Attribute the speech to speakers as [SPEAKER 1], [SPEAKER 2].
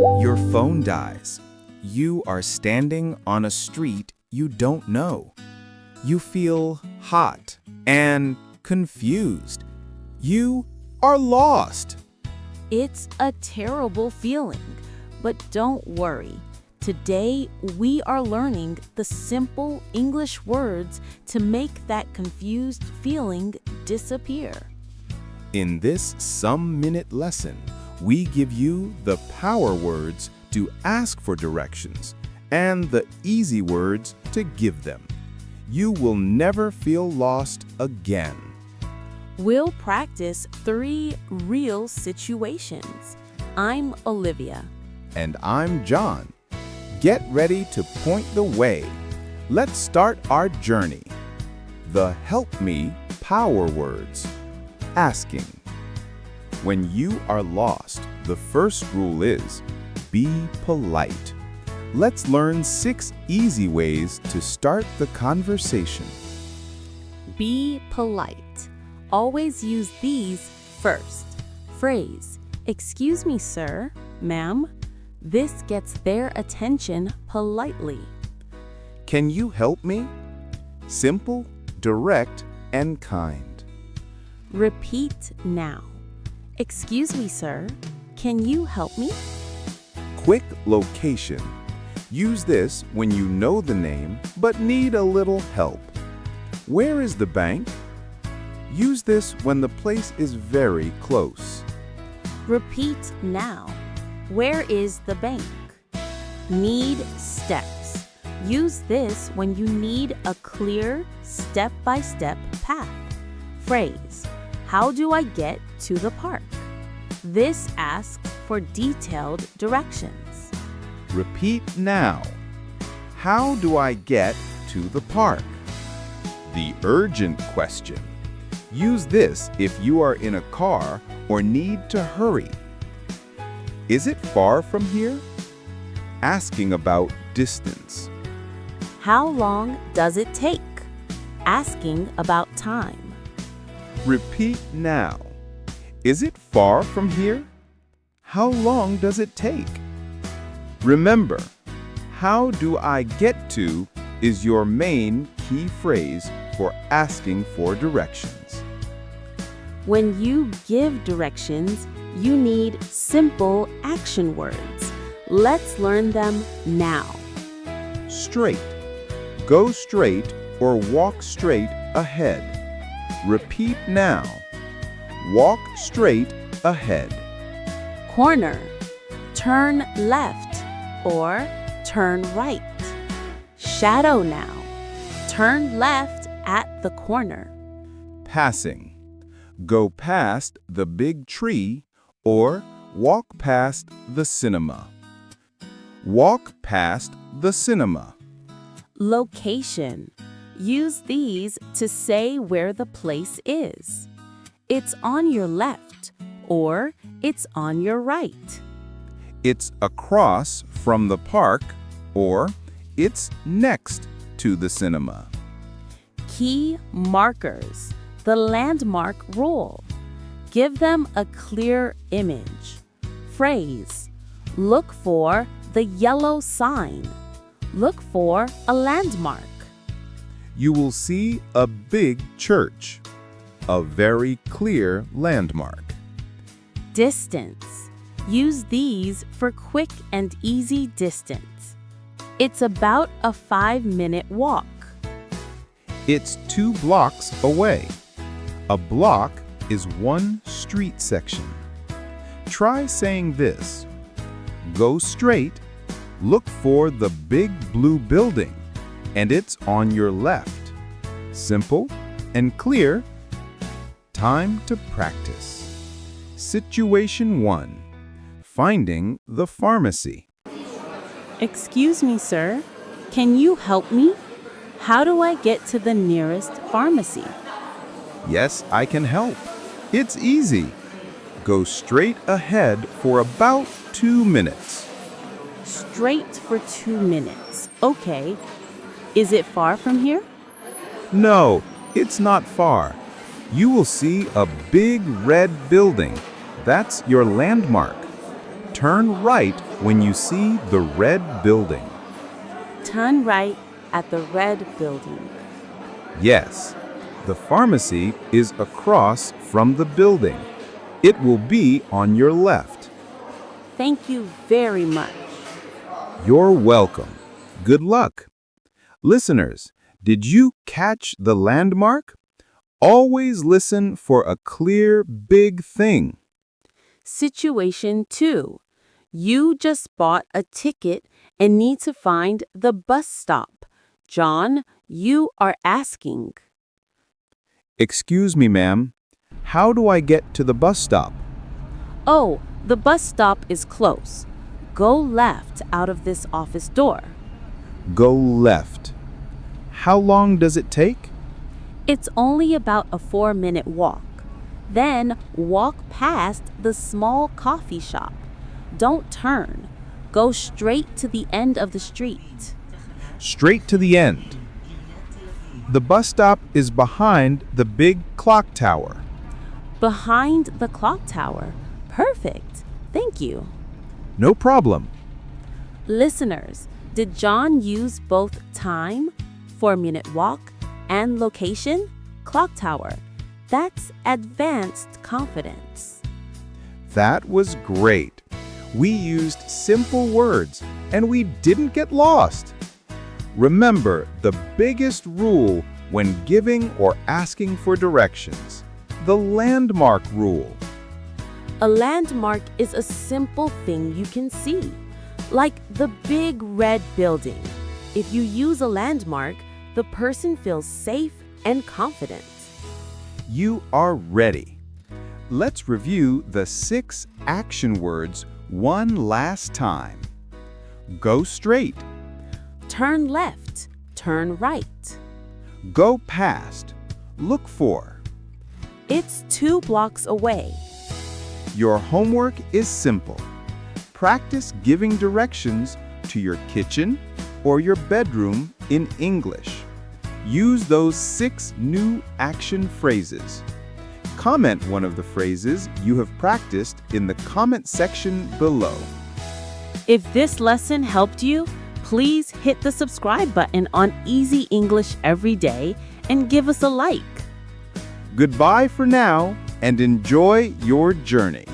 [SPEAKER 1] Your phone dies. You are standing on a street you don't know. You feel hot and confused. You are lost.
[SPEAKER 2] It's a terrible feeling, but don't worry. Today, we are learning the simple English words to make that confused feeling disappear.
[SPEAKER 1] In this some-minute lesson, we give you the power words to ask for directions and the easy words to give them. You will never feel lost again.
[SPEAKER 2] We'll practice 3 real situations. I'm Olivia.
[SPEAKER 1] And I'm John. Get ready to point the way. Let's start our journey. The help me power words. Asking. When you are lost, the first rule is be polite. Let's learn 6 easy ways to start the conversation.
[SPEAKER 2] Be polite. Always use these first. Phrase, excuse me, sir, ma'am. This gets their attention politely.
[SPEAKER 1] Can you help me? Simple, direct, and kind.
[SPEAKER 2] Repeat now. Excuse me, sir. Can you help me?
[SPEAKER 1] Quick location. Use this when you know the name but need a little help. Where is the bank? Use this when the place is very close.
[SPEAKER 2] Repeat now. Where is the bank? Need steps. Use this when you need a clear, step-by-step path. Phrase, how do I get to the park? This asks for detailed directions.
[SPEAKER 1] Repeat now. How do I get to the park? The urgent question. Use this if you are in a car or need to hurry. Is it far from here? Asking about distance.
[SPEAKER 2] How long does it take? Asking about time.
[SPEAKER 1] Repeat now. Is it far from here? How long does it take? Remember, how do I get to is your main key phrase for asking for directions.
[SPEAKER 2] When you give directions, you need simple action words. Let's learn them now.
[SPEAKER 1] Straight. Go straight or walk straight ahead. Repeat now. Walk straight ahead.
[SPEAKER 2] Corner. Turn left or turn right. Shadow now. Turn left at the corner.
[SPEAKER 1] Passing. Go past the big tree or walk past the cinema. Walk past the cinema.
[SPEAKER 2] Location. Use these to say where the place is. It's on your left or it's on your right.
[SPEAKER 1] It's across from the park or it's next to the cinema.
[SPEAKER 2] Key markers. The landmark rule. Give them a clear image. Phrase. Look for the yellow sign. Look for a landmark.
[SPEAKER 1] You will see a big church, a very clear landmark.
[SPEAKER 2] Distance. Use these for quick and easy distance. It's about a 5-minute walk.
[SPEAKER 1] It's 2 blocks away. A block is 1 street section. Try saying this. Go straight, look for the big blue building, and it's on your left. Simple and clear. Time to practice. Situation 1. Finding the pharmacy.
[SPEAKER 2] Excuse me, sir. Can you help me? How do I get to the nearest pharmacy?
[SPEAKER 1] Yes, I can help. It's easy. Go straight ahead for about 2 minutes.
[SPEAKER 2] Straight for 2 minutes. Okay. Is it far from here?
[SPEAKER 1] No, it's not far. You will see a big red building. That's your landmark. Turn right when you see the red building.
[SPEAKER 2] Turn right at the red building.
[SPEAKER 1] Yes, the pharmacy is across from the building. It will be on your left.
[SPEAKER 2] Thank you very much.
[SPEAKER 1] You're welcome. Good luck. Listeners, did you catch the landmark? Always listen for a clear, big thing.
[SPEAKER 2] Situation 2. You just bought a ticket and need to find the bus stop. John, you are asking.
[SPEAKER 1] Excuse me, ma'am. How do I get to the bus stop?
[SPEAKER 2] Oh, the bus stop is close. Go left out of this office door.
[SPEAKER 1] Go left. How long does it take?
[SPEAKER 2] It's only about a 4-minute walk. Then walk past the small coffee shop. Don't turn. Go straight to the end of the street.
[SPEAKER 1] Straight to the end. The bus stop is behind the big clock tower.
[SPEAKER 2] Behind the clock tower. Perfect. Thank you.
[SPEAKER 1] No problem.
[SPEAKER 2] Listeners, did John use both time, 4-minute walk, and location? Clock tower. That's advanced confidence.
[SPEAKER 1] That was great. We used simple words and we didn't get lost. Remember the biggest rule when giving or asking for directions, the landmark rule.
[SPEAKER 2] A landmark is a simple thing you can see, like the big red building. If you use a landmark, the person feels safe and confident.
[SPEAKER 1] You are ready. Let's review the 6 action words one last time. Go straight.
[SPEAKER 2] Turn left. Turn right.
[SPEAKER 1] Go past. Look for.
[SPEAKER 2] It's 2 blocks away.
[SPEAKER 1] Your homework is simple. Practice giving directions to your kitchen or your bedroom in English. Use those 6 new action phrases. Comment one of the phrases you have practiced in the comment section below.
[SPEAKER 2] If this lesson helped you, please hit the subscribe button on Easy English Every Day and give us a like.
[SPEAKER 1] Goodbye for now and enjoy your journey.